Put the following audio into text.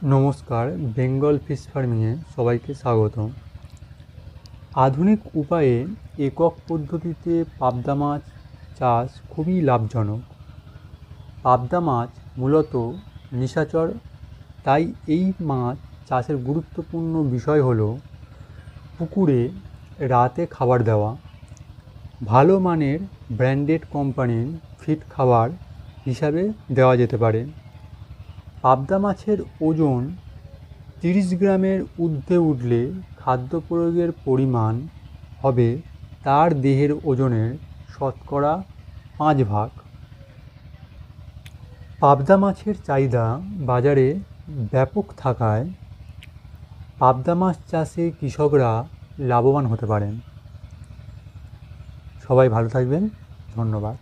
নমস্কার, বেঙ্গল ফিশ ফার্মিংয়ে সবাইকে স্বাগতম। আধুনিক উপায়ে একক পদ্ধতিতে পাবদা মাছ চাষ খুবই লাভজনক। পাবদা মাছ মূলত নিশাচর, তাই এই মাছ চাষের গুরুত্বপূর্ণ বিষয় হলো পুকুরে রাতে খাবার দেওয়া। ভালো মানের ব্র্যান্ডেড কোম্পানির ফিড খাবার হিসাবে দেওয়া যেতে পারে। পাবদা মাছের ওজন 30 গ্রামের ঊর্ধ্বে উঠলে খাদ্য প্রয়োগের পরিমাণ হবে তার দেহের ওজনের শতকরা 5 ভাগ। পাবদা মাছের চাহিদা বাজারে ব্যাপক থাকায় পাবদা মাছ চাষে কৃষকরা লাভবান হতে পারেন। সবাই ভালো থাকবেন, ধন্যবাদ।